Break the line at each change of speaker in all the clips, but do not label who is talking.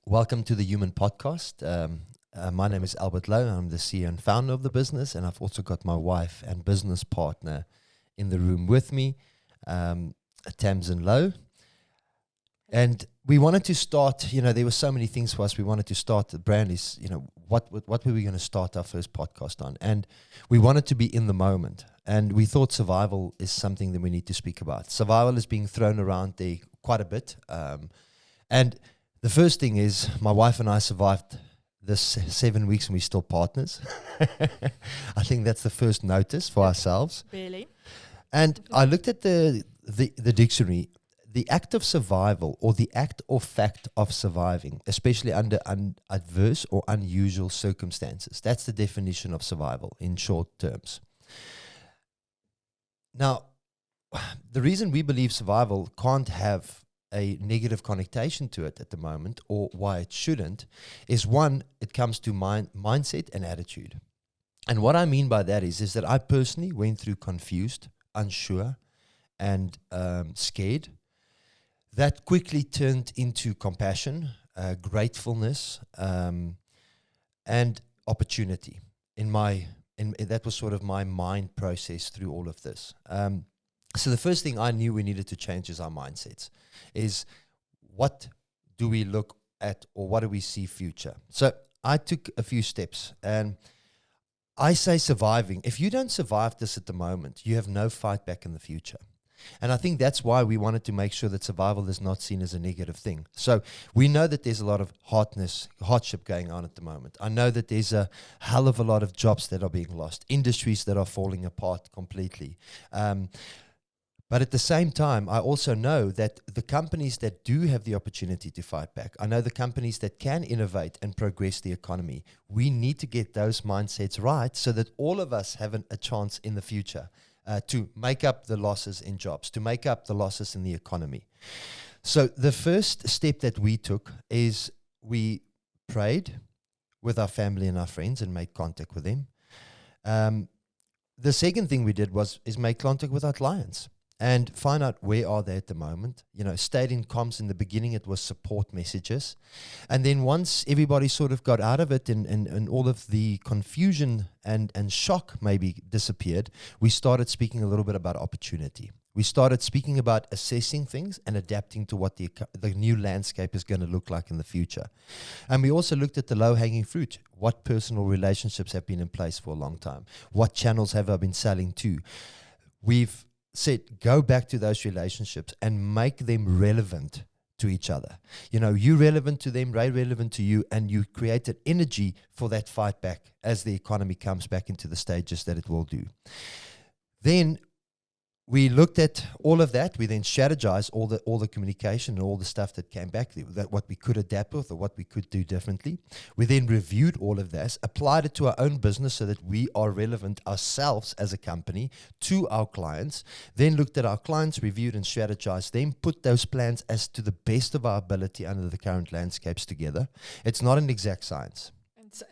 Welcome to the Human Podcast. My name is Albert Lowe. I'm the CEO and founder of the business, and I've also got my wife and business partner in the room with me, Tamsin Lowe. And we wanted to start, there were so many things for us. We wanted to start, the brand is, what were we going to start our first podcast on? And we wanted to be in the moment. And we thought survival is something that we need to speak about. Survival is being thrown around there quite a bit. And the first thing is, my wife and I survived this 7 weeks and we're still partners. I think that's the first notice for ourselves.
Really?
And I looked at the dictionary. The act of survival, or the act or fact of surviving, especially under adverse or unusual circumstances. That's the definition of survival in short terms. Now, the reason we believe survival can't have a negative connotation to it at the moment, or why it shouldn't, is one, it comes to mindset and attitude. And what I mean by that is that I personally went through confused, unsure, and scared. That quickly turned into compassion, gratefulness, and opportunity. That was sort of my mind process through all of this. So the first thing I knew we needed to change is our mindsets. Is what do we look at, or what do we see future? So I took a few steps, and I say surviving. If you don't survive this at the moment, you have no fight back in the future. And I think that's why we wanted to make sure that survival is not seen as a negative thing. So we know that there's a lot of hardship going on at the moment. I know that there's a hell of a lot of jobs that are being lost, industries that are falling apart completely. But at the same time, I also know that the companies that do have the opportunity to fight back, I know the companies that can innovate and progress the economy, we need to get those mindsets right so that all of us have a chance in the future to make up the losses in jobs, to make up the losses in the economy. So the first step that we took is we prayed with our family and our friends and made contact with them. The second thing we did is make contact with our clients and find out where are they at the moment. Stayed in comms. In the beginning, it was support messages. And then once everybody sort of got out of it and all of the confusion and shock maybe disappeared, we started speaking a little bit about opportunity. We started speaking about assessing things and adapting to what the new landscape is going to look like in the future. And we also looked at the low-hanging fruit. What personal relationships have been in place for a long time? What channels have I been selling to? We've said, go back to those relationships and make them relevant to each other. You relevant to them, they relevant to you, and you create an energy for that fight back as the economy comes back into the stages that it will do. Then we looked at all of that. We then strategized all the communication and all the stuff that came back, that what we could adapt with or what we could do differently. We then reviewed all of this, applied it to our own business so that we are relevant ourselves as a company to our clients, then looked at our clients, reviewed and strategized them, put those plans as to the best of our ability under the current landscapes together. It's not an exact science.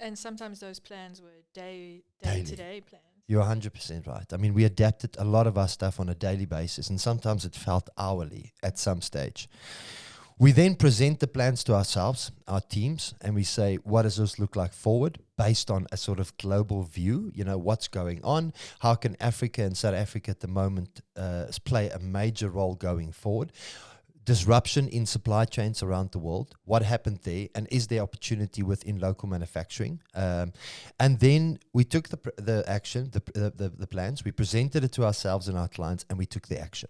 And sometimes those plans were day-to-day plans.
You're 100% right. I mean, we adapted a lot of our stuff on a daily basis, and sometimes it felt hourly at some stage. We then present the plans to ourselves, our teams, and we say, what does this look like forward based on a sort of global view? What's going on? How can Africa and South Africa at the moment play a major role going forward? Disruption in supply chains around the world. What happened there, and is there opportunity within local manufacturing? And then we took the action, the plans. We presented it to ourselves and our clients, and we took the action.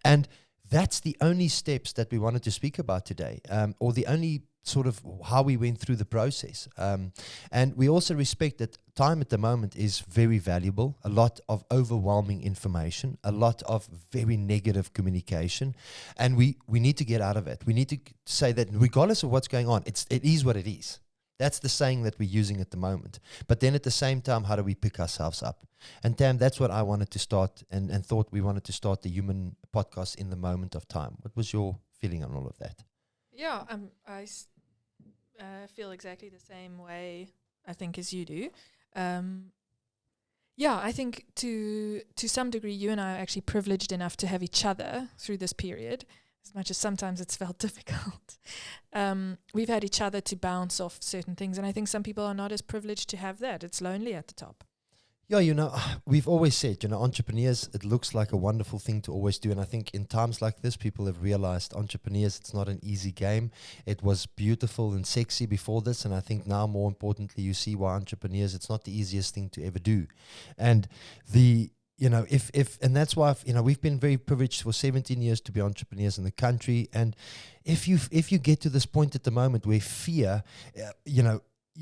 And that's the only steps that we wanted to speak about today, or the only sort of how we went through the process. And we also respect that time at the moment is very valuable, a lot of overwhelming information, a lot of very negative communication, and we need to get out of it. We need to say that regardless of what's going on, it is what it is. That's the saying that we're using at the moment. But then at the same time, how do we pick ourselves up? And Tam, that's what I wanted to start and thought we wanted to start the Human Podcast in the moment of time. What was your feeling on all of that?
Yeah, I feel exactly the same way, I think, as you do. I think to some degree, you and I are actually privileged enough to have each other through this period. as much as sometimes it's felt difficult. We've had each other to bounce off certain things, and I think some people are not as privileged to have that. It's lonely at the top.
Yeah, we've always said, entrepreneurs, it looks like a wonderful thing to always do. And I think in times like this, people have realized entrepreneurs, it's not an easy game. It was beautiful and sexy before this. And I think now, more importantly, you see why entrepreneurs, it's not the easiest thing to ever do. And and that's why, we've been very privileged for 17 years to be entrepreneurs in the country. And if you get to this point at the moment where fear,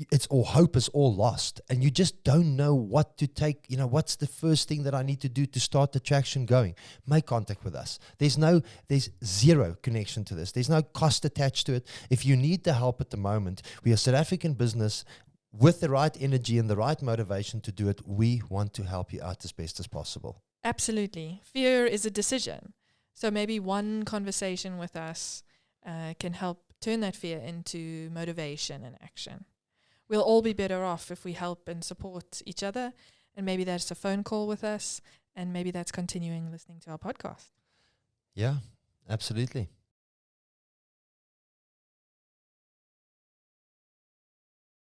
it's all hope is all lost, and you just don't know what to take, what's the first thing that I need to do to start the traction going, make contact with us. There's zero connection to this. There's no cost attached to it. If you need the help at the moment, we are a South African business with the right energy and the right motivation to do it. We want to help you out as best as possible.
Absolutely. Fear is a decision. So maybe one conversation with us can help turn that fear into motivation and action. We'll all be better off if we help and support each other. And maybe that's a phone call with us. And maybe that's continuing listening to our podcast.
Yeah, absolutely.